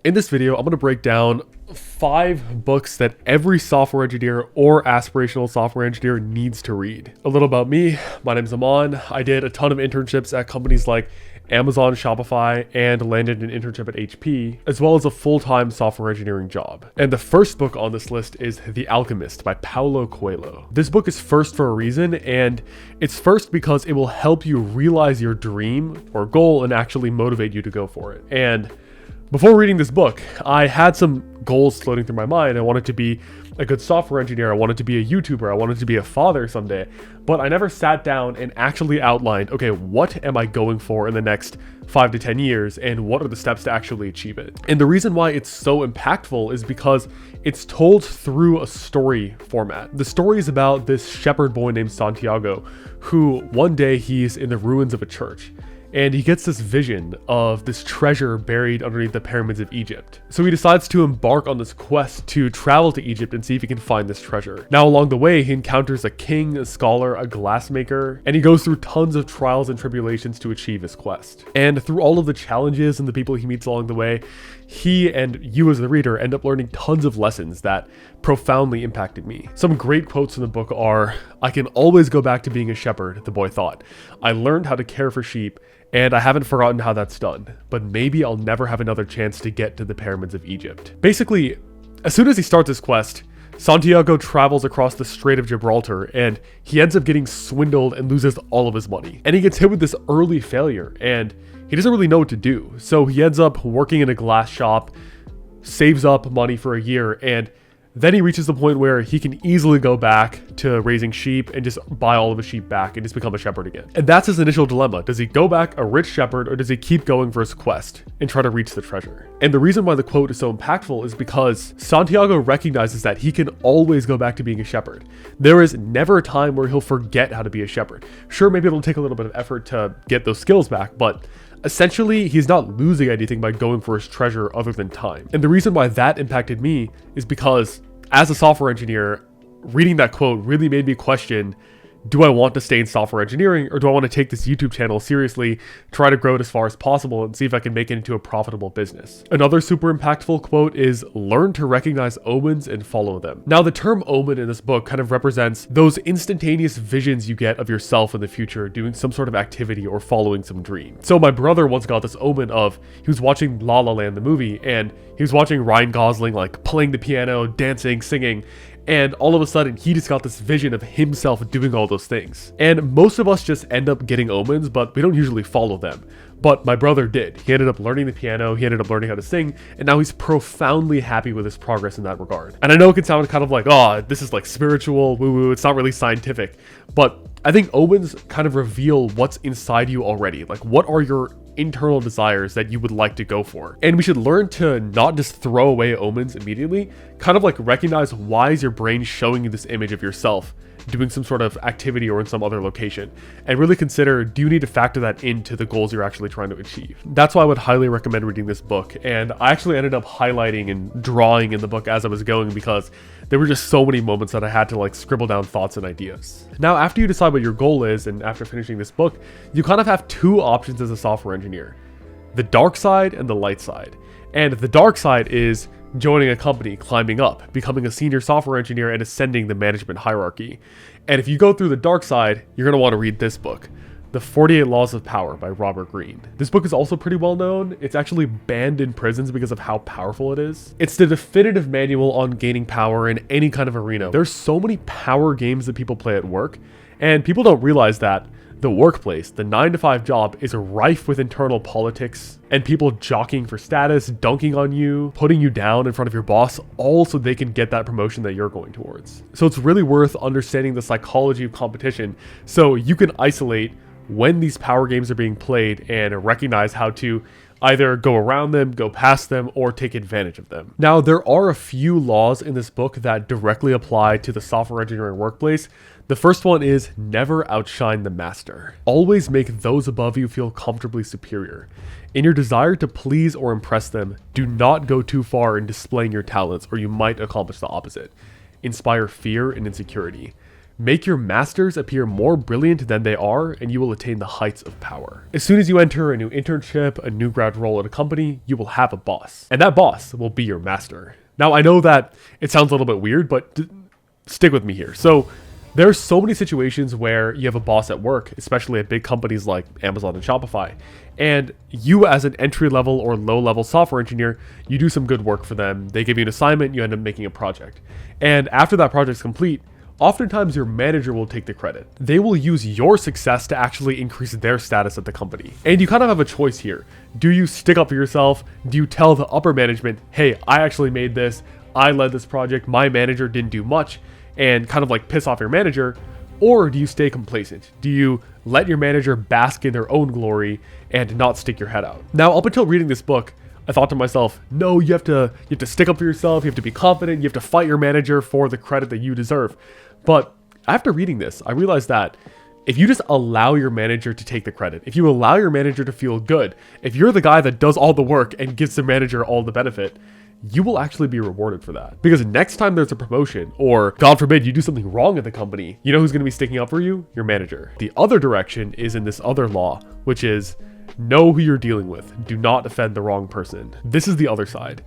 In this video, I'm going to break down 5 books that every software engineer or aspirational software engineer needs to read. A little about me. My name is Aman. I did a ton of internships at companies like Amazon, Shopify, and landed an internship at HP, as well as a full-time software engineering job. And the first book on this list is The Alchemist by Paulo Coelho. This book is first for a reason, and it's first because it will help you realize your dream or goal and actually motivate you to go for it. And before reading this book, I had some goals floating through my mind. I wanted to be a good software engineer. I wanted to be a YouTuber. I wanted to be a father someday. But I never sat down and actually outlined, okay, what am I going for in the next 5 to 10 years and what are the steps to actually achieve it? And the reason why it's so impactful is because it's told through a story format. The story is about this shepherd boy named Santiago, who one day he's in the ruins of a church. And he gets this vision of this treasure buried underneath the pyramids of Egypt. So he decides to embark on this quest to travel to Egypt and see if he can find this treasure. Now along the way, he encounters a king, a scholar, a glassmaker, and he goes through tons of trials and tribulations to achieve his quest. And through all of the challenges and the people he meets along the way, he and you as the reader end up learning tons of lessons that profoundly impacted me. Some great quotes in the book are, "I can always go back to being a shepherd," the boy thought. "I learned how to care for sheep, and I haven't forgotten how that's done, but maybe I'll never have another chance to get to the pyramids of Egypt." Basically, as soon as he starts his quest, Santiago travels across the Strait of Gibraltar and he ends up getting swindled and loses all of his money. And he gets hit with this early failure and he doesn't really know what to do. So he ends up working in a glass shop, saves up money for a year, and then he reaches the point where he can easily go back to raising sheep and just buy all of his sheep back and just become a shepherd again. And that's his initial dilemma. Does he go back a rich shepherd or does he keep going for his quest and try to reach the treasure? And the reason why the quote is so impactful is because Santiago recognizes that he can always go back to being a shepherd. There is never a time where he'll forget how to be a shepherd. Sure, maybe it'll take a little bit of effort to get those skills back, but essentially, he's not losing anything by going for his treasure other than time. And the reason why that impacted me is because as a software engineer, reading that quote really made me question, do I want to stay in software engineering or do I want to take this YouTube channel seriously, try to grow it as far as possible and see if I can make it into a profitable business? Another super impactful quote is, "Learn to recognize omens and follow them." Now, the term omen in this book kind of represents those instantaneous visions you get of yourself in the future doing some sort of activity or following some dream. So my brother once got this omen of, he was watching La La Land, the movie, and he was watching Ryan Gosling like playing the piano, dancing, singing, and all of a sudden, he just got this vision of himself doing all those things. And most of us just end up getting omens, but we don't usually follow them. But my brother did. He ended up learning the piano, he ended up learning how to sing, and now he's profoundly happy with his progress in that regard. And I know it can sound kind of like, oh, this is like spiritual, woo-woo, it's not really scientific. But I think omens kind of reveal what's inside you already. Like, what are your internal desires that you would like to go for? And we should learn to not just throw away omens immediately, kind of like recognize why is your brain showing you this image of yourself doing some sort of activity or in some other location, and really consider, do you need to factor that into the goals you're actually trying to achieve? That's why I would highly recommend reading this book. And I actually ended up highlighting and drawing in the book as I was going because there were just so many moments that I had to like scribble down thoughts and ideas. Now, after you decide what your goal is and after finishing this book, you kind of have 2 options as a software engineer: the dark side and the light side. And the dark side is joining a company, climbing up, becoming a senior software engineer, and ascending the management hierarchy. And if you go through the dark side, you're going to want to read this book, The 48 Laws of Power by Robert Greene. This book is also pretty well known. It's actually banned in prisons because of how powerful it is. It's the definitive manual on gaining power in any kind of arena. There's so many power games that people play at work, and people don't realize that the workplace, the 9-to-5 job, is rife with internal politics and people jockeying for status, dunking on you, putting you down in front of your boss, all so they can get that promotion that you're going towards. So it's really worth understanding the psychology of competition so you can isolate when these power games are being played and recognize how to either go around them, go past them, or take advantage of them. Now, there are a few laws in this book that directly apply to the software engineering workplace. The first one is never outshine the master. Always make those above you feel comfortably superior. In your desire to please or impress them, do not go too far in displaying your talents, or you might accomplish the opposite. Inspire fear and insecurity. Make your masters appear more brilliant than they are, and you will attain the heights of power. As soon as you enter a new internship, a new grad role at a company, you will have a boss, and that boss will be your master. Now, I know that it sounds a little bit weird, but stick with me here. So there's so many situations where you have a boss at work, especially at big companies like Amazon and Shopify, and you as an entry-level or low-level software engineer, you do some good work for them. They give you an assignment, you end up making a project. And after that project's complete, oftentimes your manager will take the credit. They will use your success to actually increase their status at the company. And you kind of have a choice here. Do you stick up for yourself? Do you tell the upper management, hey, I actually made this, I led this project, my manager didn't do much, and kind of like piss off your manager? Or do you stay complacent? Do you let your manager bask in their own glory and not stick your head out? Now, up until reading this book, I thought to myself, no, you have to stick up for yourself, you have to be confident, you have to fight your manager for the credit that you deserve. But after reading this, I realized that if you just allow your manager to take the credit, if you allow your manager to feel good, if you're the guy that does all the work and gives the manager all the benefit, you will actually be rewarded for that. Because next time there's a promotion, or God forbid you do something wrong at the company, you know who's going to be sticking up for you? Your manager. The other direction is in this other law, which is know who you're dealing with. Do not offend the wrong person. This is the other side.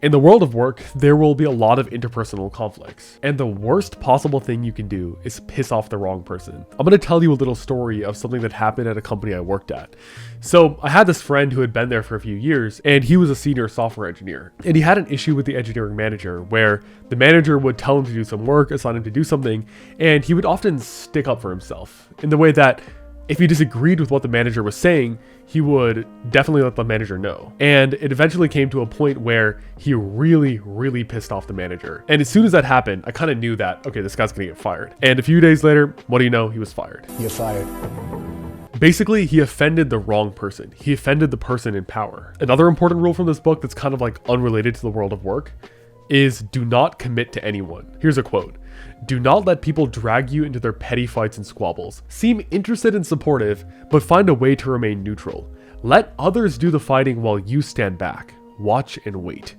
In the world of work, there will be a lot of interpersonal conflicts. And the worst possible thing you can do is piss off the wrong person. I'm going to tell you a little story of something that happened at a company I worked at. So I had this friend who had been there for a few years, and he was a senior software engineer. And he had an issue with the engineering manager where the manager would tell him to do some work, assign him to do something, and he would often stick up for himself in the way that if he disagreed with what the manager was saying, he would definitely let the manager know. And it eventually came to a point where he really pissed off the manager. And as soon as that happened, I kind of knew that, okay, this guy's gonna get fired. And a few days later, what do you know? He was fired. You're fired. Basically, he offended the wrong person. He offended the person in power. Another important rule from this book that's kind of like unrelated to the world of work is do not commit to anyone. Here's a quote. Do not let people drag you into their petty fights and squabbles. Seem interested and supportive, but find a way to remain neutral. Let others do the fighting while you stand back. Watch and wait.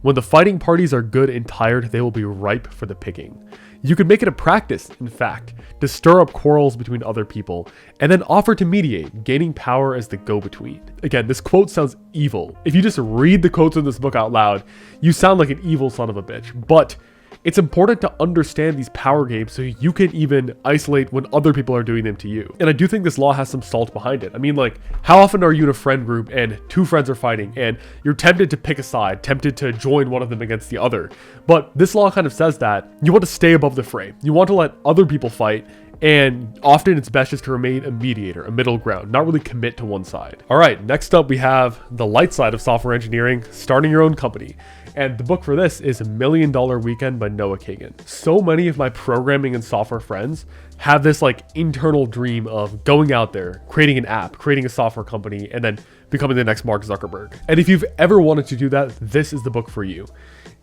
When the fighting parties are good and tired, they will be ripe for the picking. You can make it a practice, in fact, to stir up quarrels between other people, and then offer to mediate, gaining power as the go-between. Again, this quote sounds evil. If you just read the quotes in this book out loud, you sound like an evil son of a bitch. But it's important to understand these power games so you can even isolate when other people are doing them to you. And I do think this law has some salt behind it. I mean, like, how often are you in a friend group and two friends are fighting and you're tempted to pick a side, tempted to join one of them against the other? But this law kind of says that you want to stay above the fray. You want to let other people fight, and often it's best just to remain a mediator, a middle ground, not really commit to one side. All right, next up we have the light side of software engineering, starting your own company. And the book for this is $1 Million Weekend by Noah Kagan. So many of my programming and software friends have this like internal dream of going out there, creating an app, creating a software company, and then becoming the next Mark Zuckerberg. And if you've ever wanted to do that, this is the book for you.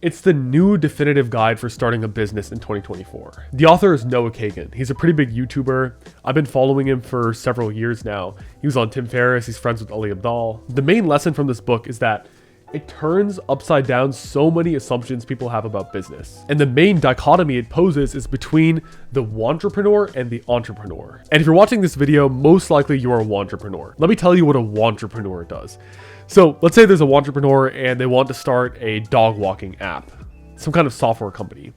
It's the new definitive guide for starting a business in 2024. The author is Noah Kagan. He's a pretty big YouTuber. I've been following him for several years now. He was on Tim Ferriss. He's friends with Ali Abdaal. The main lesson from this book is that it turns upside down so many assumptions people have about business. And the main dichotomy it poses is between the wantrepreneur and the entrepreneur. And if you're watching this video, most likely you're a wantrepreneur. Let me tell you what a wantrepreneur does. So let's say there's a wantrepreneur and they want to start a dog walking app, some kind of software company.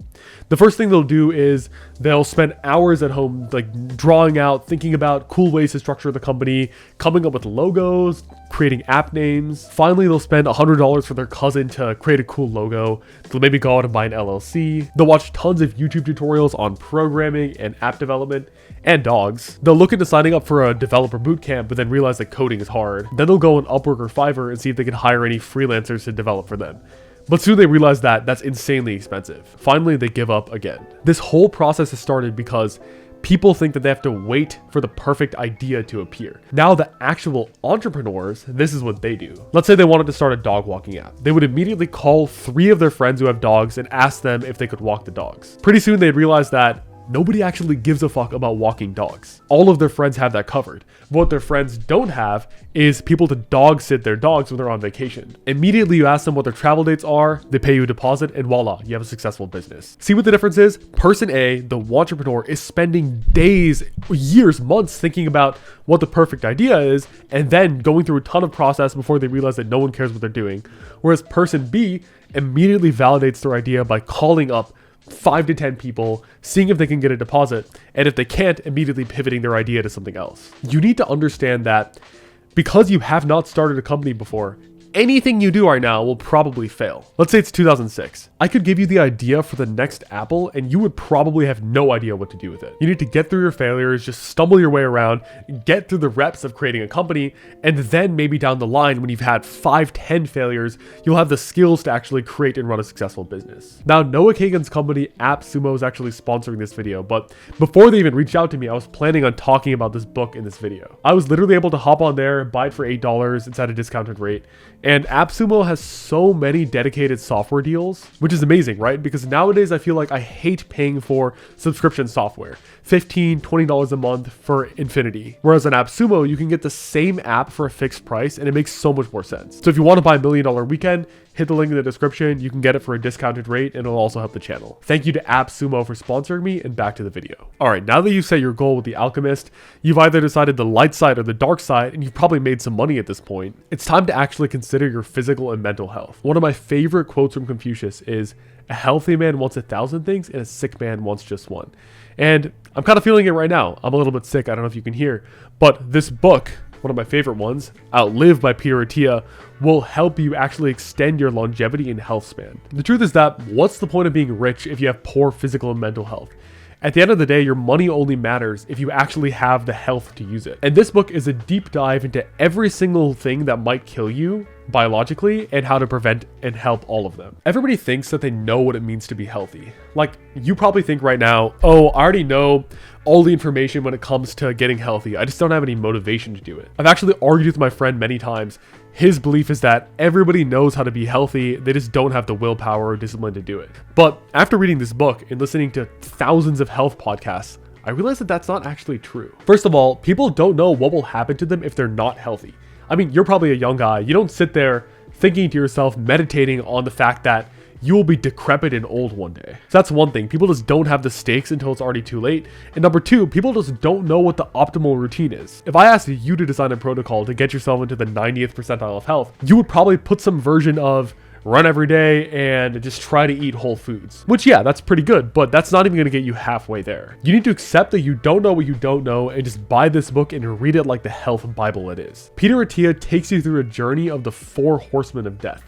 The first thing they'll do is they'll spend hours at home like drawing out, thinking about cool ways to structure the company, coming up with logos, creating app names. Finally, they'll spend $100 for their cousin to create a cool logo. They'll maybe go out and buy an LLC. They'll watch tons of YouTube tutorials on programming and app development and dogs. They'll look into signing up for a developer bootcamp, but then realize that coding is hard. Then they'll go on Upwork or Fiverr and see if they can hire any freelancers to develop for them. But soon they realize that that's insanely expensive. Finally, they give up again. This whole process has started because people think that they have to wait for the perfect idea to appear. Now the actual entrepreneurs, this is what they do. Let's say they wanted to start a dog walking app. They would immediately call 3 of their friends who have dogs and ask them if they could walk the dogs. Pretty soon they'd realize that nobody actually gives a fuck about walking dogs. All of their friends have that covered. What their friends don't have is people to dog sit their dogs when they're on vacation. Immediately you ask them what their travel dates are, they pay you a deposit, and voila, you have a successful business. See what the difference is? Person A, the entrepreneur, is spending days, years, months thinking about what the perfect idea is, and then going through a ton of process before they realize that no one cares what they're doing. Whereas person B immediately validates their idea by calling up 5 to 10 people, seeing if they can get a deposit, and if they can't, immediately pivoting their idea to something else. You need to understand that because you have not started a company before, anything you do right now will probably fail. Let's say it's 2006. I could give you the idea for the next Apple and you would probably have no idea what to do with it. You need to get through your failures, just stumble your way around, get through the reps of creating a company, and then maybe down the line when you've had 5, 10 failures, you'll have the skills to actually create and run a successful business. Now, Noah Kagan's company AppSumo is actually sponsoring this video, but before they even reached out to me, I was planning on talking about this book in this video. I was literally able to hop on there, buy it for $8, it's at a discounted rate. And AppSumo has so many dedicated software deals, which is amazing, right? Because nowadays I feel like I hate paying for subscription software. $15, $20 a month for infinity. Whereas on AppSumo, you can get the same app for a fixed price and it makes so much more sense. So if you want to buy $1 Million Weekend, hit the link in the description. You can get it for a discounted rate and it'll also help the channel. Thank you to AppSumo for sponsoring me, and back to the video. All right, now that you've set your goal with the Alchemist, you've either decided the light side or the dark side, and you've probably made some money at this point. It's time to actually consider your physical and mental health. One of my favorite quotes from Confucius is, "A healthy man wants 1,000 things and a sick man wants just one." And I'm kind of feeling it right now. I'm a little bit sick. I don't know if you can hear, but this book, one of my favorite ones, Outlive by Attia, will help you actually extend your longevity and health span. The truth is that what's the point of being rich if you have poor physical and mental health? At the end of the day, your money only matters if you actually have the health to use it. And this book is a deep dive into every single thing that might kill you biologically and how to prevent and help all of them. Everybody thinks that they know what it means to be healthy. Like, you probably think right now, oh, I already know all the information when it comes to getting healthy. I just don't have any motivation to do it. I've actually argued with my friend many times. His belief is that everybody knows how to be healthy, they just don't have the willpower or discipline to do it. But after reading this book and listening to thousands of health podcasts, I realized that that's not actually true. First of all, people don't know what will happen to them if they're not healthy. I mean, you're probably a young guy. You don't sit there thinking to yourself, meditating on the fact that you will be decrepit and old one day. So that's one thing. People just don't have the stakes until it's already too late. And number two, people just don't know what the optimal routine is. If I asked you to design a protocol to get yourself into the 90th percentile of health, you would probably put some version of run every day and just try to eat whole foods. Which, yeah, that's pretty good, but that's not even going to get you halfway there. You need to accept that you don't know what you don't know and just buy this book and read it like the health Bible it is. Attia takes you through a journey of the 4 horsemen of death,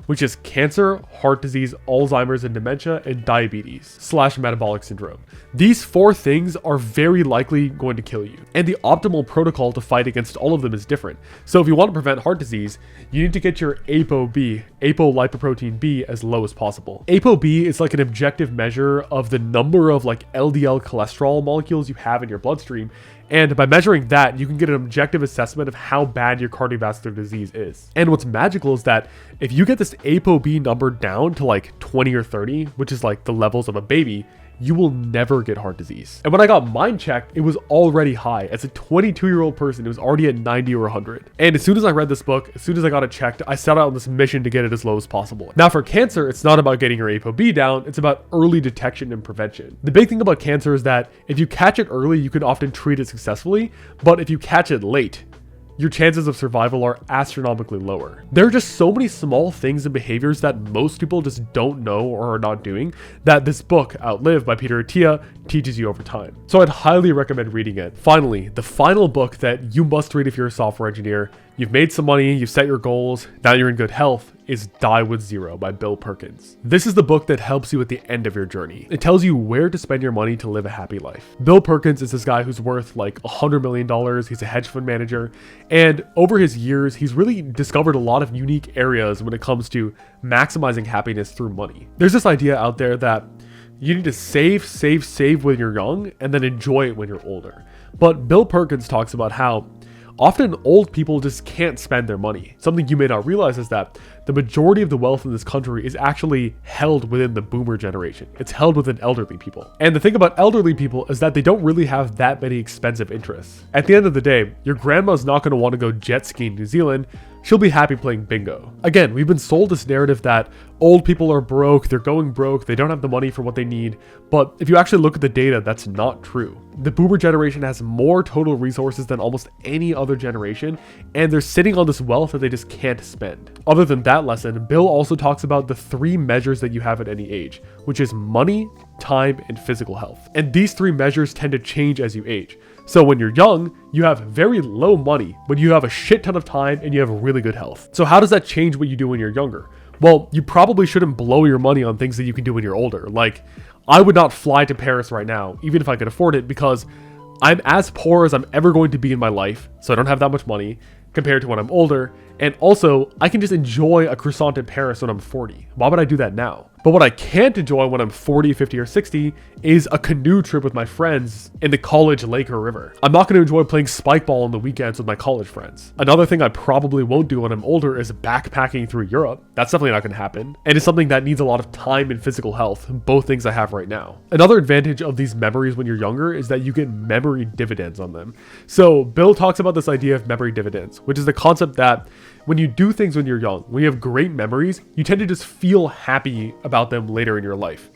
which is cancer, heart disease, Alzheimer's and dementia, and diabetes/metabolic syndrome. These 4 things are very likely going to kill you, and the optimal protocol to fight against all of them is different. So if you want to prevent heart disease, you need to get your ApoB, apolipoprotein B, as low as possible. ApoB is like an objective measure of the number of like LDL cholesterol molecules you have in your bloodstream. And by measuring that, you can get an objective assessment of how bad your cardiovascular disease is. And what's magical is that if you get this ApoB number down to like 20 or 30, which is like the levels of a baby, you will never get heart disease. And when I got mine checked, it was already high. As a 22-year-old person, it was already at 90 or 100. And as soon as I read this book, as soon as I got it checked, I set out on this mission to get it as low as possible. Now for cancer, it's not about getting your ApoB down, it's about early detection and prevention. The big thing about cancer is that if you catch it early, you can often treat it successfully, but if you catch it late, your chances of survival are astronomically lower. There are just so many small things and behaviors that most people just don't know or are not doing that this book, Outlive by Attia, teaches you over time. So I'd highly recommend reading it. Finally, the final book that you must read if you're a software engineer, you've made some money, you've set your goals, now you're in good health, is Die with Zero by Bill Perkins. This is the book that helps you at the end of your journey. It tells you where to spend your money to live a happy life. Bill Perkins is this guy who's worth like $100 million. He's a hedge fund manager. And over his years, he's really discovered a lot of unique areas when it comes to maximizing happiness through money. There's this idea out there that you need to save when you're young and then enjoy it when you're older. But Bill Perkins talks about how often old people just can't spend their money. Something you may not realize is that the majority of the wealth in this country is actually held within the boomer generation. It's held within elderly people. And the thing about elderly people is that they don't really have that many expensive interests. At the end of the day, your grandma's not going to want to go jet skiing in New Zealand. She'll be happy playing bingo. Again, we've been sold this narrative that old people are broke, they're going broke, they don't have the money for what they need. But if you actually look at the data, that's not true. The boomer generation has more total resources than almost any other generation, and they're sitting on this wealth that they just can't spend. Other than that lesson, Bill also talks about the 3 measures that you have at any age, which is money, time, and physical health. And these 3 measures tend to change as you age. So when you're young, you have very low money, but you have a shit ton of time and you have really good health. So how does that change what you do when you're younger? Well, you probably shouldn't blow your money on things that you can do when you're older. Like, I would not fly to Paris right now, even if I could afford it, because I'm as poor as I'm ever going to be in my life, so I don't have that much money compared to when I'm older. And also, I can just enjoy a croissant in Paris when I'm 40. Why would I do that now? But what I can't enjoy when I'm 40, 50, or 60 is a canoe trip with my friends in the college lake or river. I'm not going to enjoy playing spike ball on the weekends with my college friends. Another thing I probably won't do when I'm older is backpacking through Europe. That's definitely not going to happen. And it's something that needs a lot of time and physical health, both things I have right now. Another advantage of these memories when you're younger is that you get memory dividends on them. So Bill talks about this idea of memory dividends, which is the concept that when you do things when you're young, when you have great memories, you tend to just feel happy about them later in your life.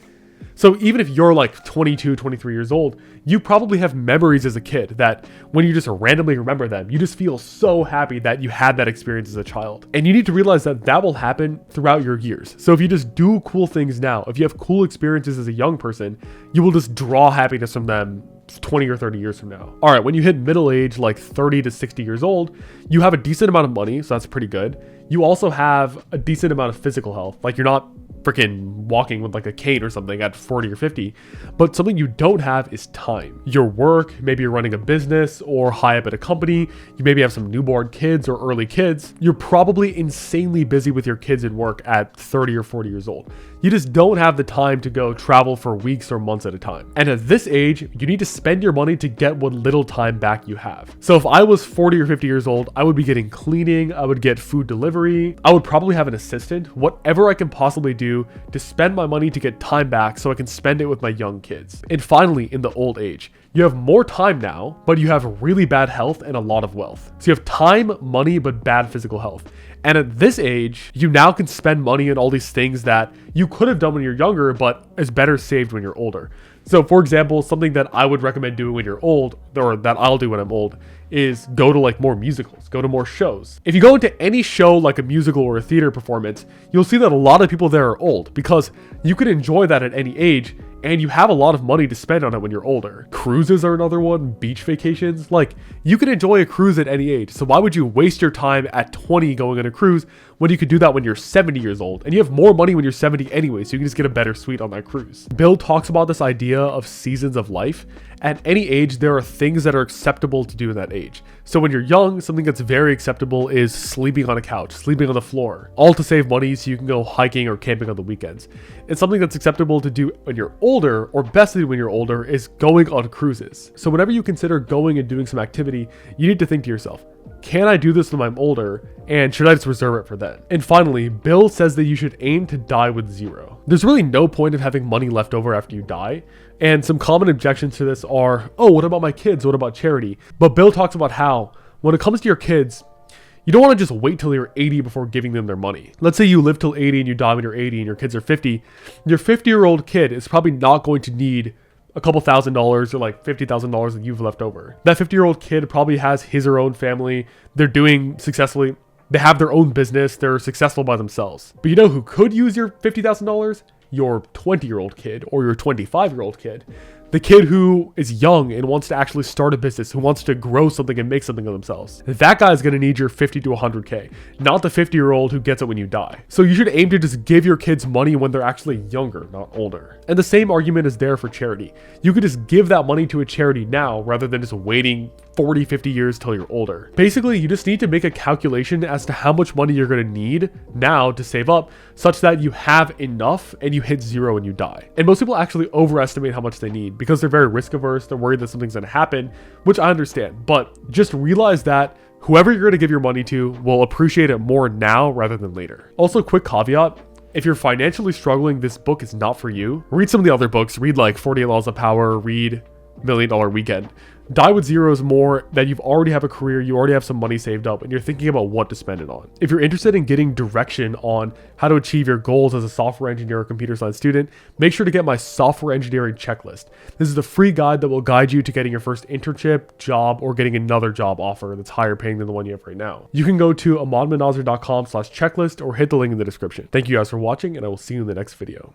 So even if you're like 22, 23 years old, you probably have memories as a kid that when you just randomly remember them, you just feel so happy that you had that experience as a child. And you need to realize that that will happen throughout your years. So if you just do cool things now, if you have cool experiences as a young person, you will just draw happiness from them 20 or 30 years from now. All right, when you hit middle age, like 30 to 60 years old, you have a decent amount of money, so that's pretty good. You also have a decent amount of physical health. Like, you're not freaking walking with like a cane or something at 40 or 50, but something you don't have is time. Your work, maybe you're running a business or high up at a company, you maybe have some newborn kids or early kids. You're probably insanely busy with your kids and work at 30 or 40 years old. You just don't have the time to go travel for weeks or months at a time. And at this age, you need to spend your money to get what little time back you have. So if I was 40 or 50 years old, I would be getting cleaning, I would get food delivery, I would probably have an assistant, whatever I can possibly do to spend my money to get time back so I can spend it with my young kids. And finally, in the old age, you have more time now, but you have really bad health and a lot of wealth. So you have time, money, but bad physical health. And at this age, you now can spend money on all these things that you could have done when you're younger, but is better saved when you're older. So for example, something that I would recommend doing when you're old, or that I'll do when I'm old, is go to like more musicals, go to more shows. If you go into any show like a musical or a theater performance, you'll see that a lot of people there are old because you could enjoy that at any age and you have a lot of money to spend on it when you're older. Cruises are another one, beach vacations. Like, you can enjoy a cruise at any age. So why would you waste your time at 20 going on a cruise when you could do that when you're 70 years old? And you have more money when you're 70 anyway, so you can just get a better suite on that cruise. Bill talks about this idea of seasons of life. At any age, there are things that are acceptable to do in that age. So when you're young, something that's very acceptable is sleeping on a couch, sleeping on the floor, all to save money so you can go hiking or camping on the weekends. It's something that's acceptable to do when you're older, or best to do when you're older, is going on cruises. So whenever you consider going and doing some activity, you need to think to yourself, can I do this when I'm older? And should I just reserve it for then? And finally, Bill says that you should aim to die with zero. There's really no point of having money left over after you die. And some common objections to this are, oh, what about my kids? What about charity? But Bill talks about how, when it comes to your kids, you don't want to just wait till you're 80 before giving them their money. Let's say you live till 80 and you die when you're 80 and your kids are 50. Your 50-year-old kid is probably not going to need a couple $1,000s or like $50,000 that you've left over. That 50-year-old kid probably has his or her own family. They're doing successfully. They have their own business. They're successful by themselves. But you know who could use your $50,000? Your 20-year-old kid or your 25-year-old kid. The kid who is young and wants to actually start a business, who wants to grow something and make something of themselves. That guy is going to need your 50 to 100K, not the 50-year-old who gets it when you die. So you should aim to just give your kids money when they're actually younger, not older. And the same argument is there for charity. You could just give that money to a charity now rather than just waiting 40, 50 years till you're older. Basically, you just need to make a calculation as to how much money you're going to need now to save up such that you have enough and you hit zero when you die. And most people actually overestimate how much they need because they're very risk averse. They're worried that something's going to happen, which I understand. But just realize that Whoever you're going to give your money to will appreciate it more now rather than later. Also, quick caveat. If you're financially struggling, this book is not for you. Read some of the other books. Read like 48 Laws of Power, read $1 Million Weekend. Die with Zero is more that you've already have a career, you already have some money saved up, and you're thinking about what to spend it on. If you're interested in getting direction on how to achieve your goals as a software engineer or computer science student, make sure to get my software engineering checklist. This is the free guide that will guide you to getting your first internship, job, or getting another job offer that's higher paying than the one you have right now. You can go to amanmanazir.com/checklist or hit the link in the description. Thank you guys for watching, and I will see you in the next video.